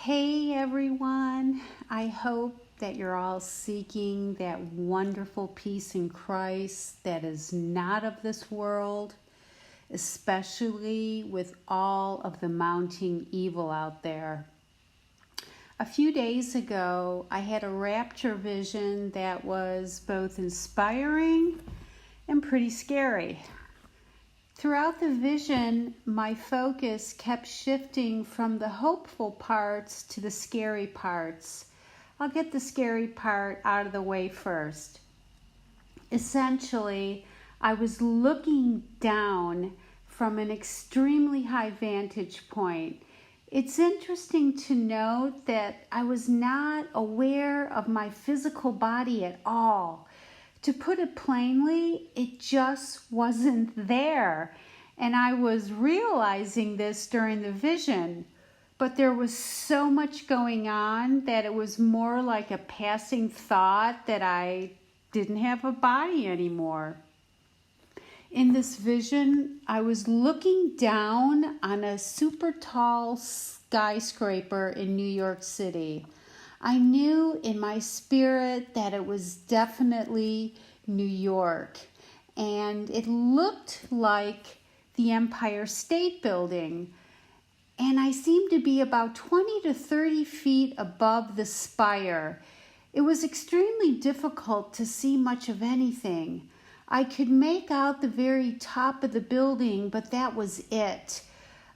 Hey everyone, I hope that you're all seeking that wonderful peace in Christ that is not of this world, especially with all of the mounting evil out there. A few days ago, I had a rapture vision that was both inspiring and pretty scary. Throughout the vision, my focus kept shifting from the hopeful parts to the scary parts. I'll get the scary part out of the way first. Essentially, I was looking down from an extremely high vantage point. It's interesting to note that I was not aware of my physical body at all. To put it plainly, it just wasn't there. And I was realizing this during the vision. But there was so much going on that it was more like a passing thought that I didn't have a body anymore. In this vision, I was looking down on a super tall skyscraper in New York City. I knew in my spirit that it was definitely New York, and it looked like the Empire State Building, and I seemed to be about 20 to 30 feet above the spire. It was extremely difficult to see much of anything. I could make out the very top of the building, but that was it.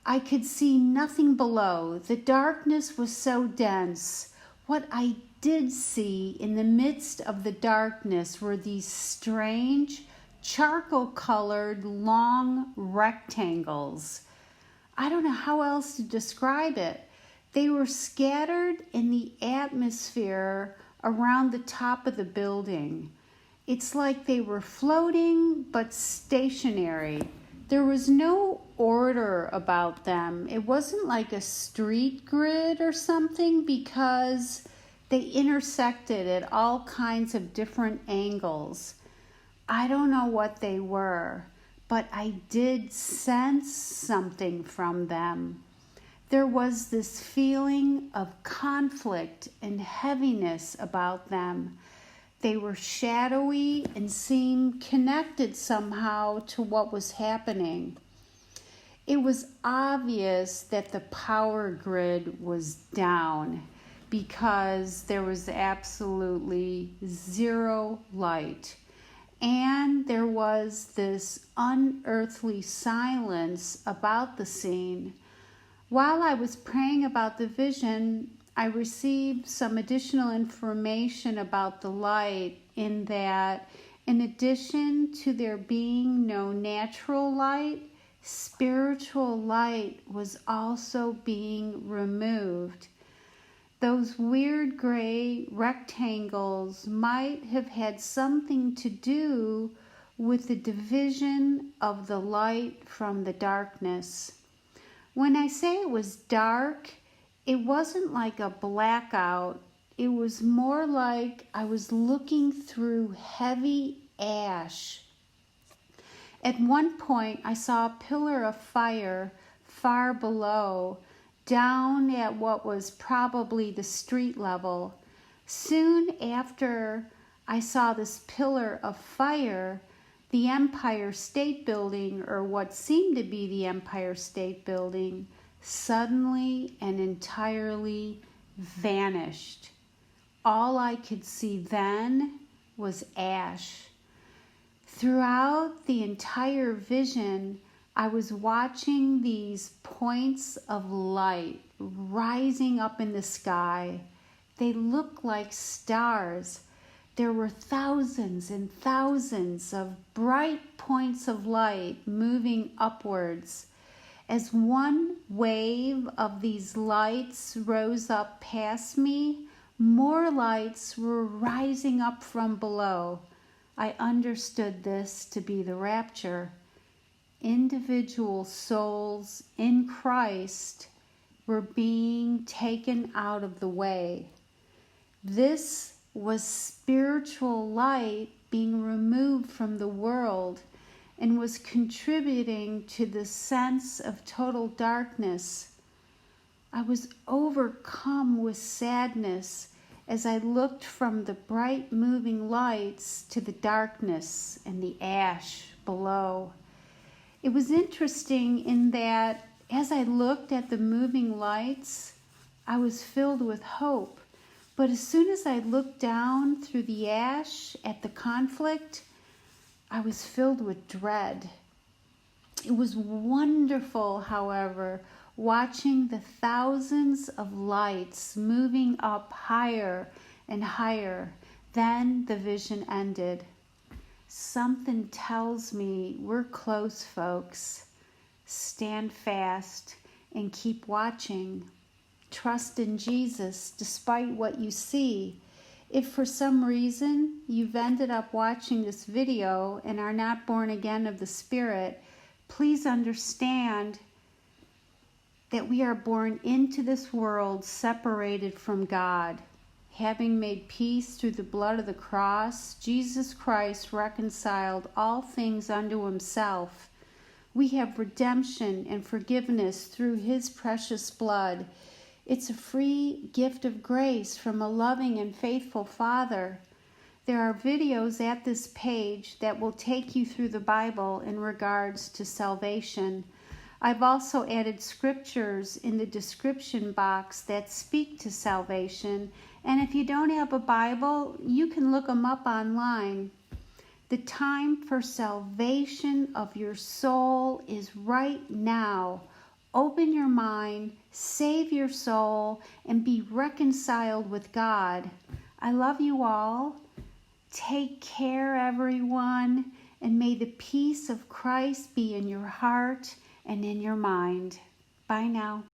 I could see nothing below. The darkness was so dense. What I did see in the midst of the darkness were these strange, charcoal-colored, long rectangles. I don't know how else to describe it. They were scattered in the atmosphere around the top of the building. It's like they were floating but stationary. There was no order about them. It wasn't like a street grid or something because they intersected at all kinds of different angles. I don't know what they were, but I did sense something from them. There was this feeling of conflict and heaviness about them. They were shadowy and seemed connected somehow to what was happening. It was obvious that the power grid was down because there was absolutely zero light. And there was this unearthly silence about the scene. While I was praying about the vision, I received some additional information about the light in that, in addition to there being no natural light, spiritual light was also being removed. Those weird gray rectangles might have had something to do with the division of the light from the darkness. When I say it was dark, it wasn't like a blackout. It was more like I was looking through heavy ash. At one point, I saw a pillar of fire far below, down at what was probably the street level. Soon after I saw this pillar of fire, the Empire State Building, or what seemed to be the Empire State Building, suddenly and entirely vanished. All I could see then was ash. Throughout the entire vision, I was watching these points of light rising up in the sky. They looked like stars. There were thousands and thousands of bright points of light moving upwards. As one wave of these lights rose up past me, more lights were rising up from below. I understood this to be the rapture. Individual souls in Christ were being taken out of the way. This was spiritual light being removed from the world and was contributing to the sense of total darkness. I was overcome with sadness as I looked from the bright moving lights to the darkness and the ash below. It was interesting in that as I looked at the moving lights, I was filled with hope. But as soon as I looked down through the ash at the conflict, I was filled with dread. It was wonderful, however, watching the thousands of lights moving up higher and higher. Then the vision ended. Something tells me we're close, folks. Stand fast and keep watching. Trust in Jesus despite what you see. If for some reason you've ended up watching this video and are not born again of the Spirit, please understand that we are born into this world separated from God. Having made peace through the blood of the cross, Jesus Christ reconciled all things unto himself. We have redemption and forgiveness through his precious blood. It's a free gift of grace from a loving and faithful Father. There are videos at this page that will take you through the Bible in regards to salvation. I've also added scriptures in the description box that speak to salvation, and if you don't have a Bible, you can look them up online. The time for salvation of your soul is right now. Open your mind, save your soul, and be reconciled with God. I love you all. Take care, everyone, and may the peace of Christ be in your heart and in your mind. Bye now.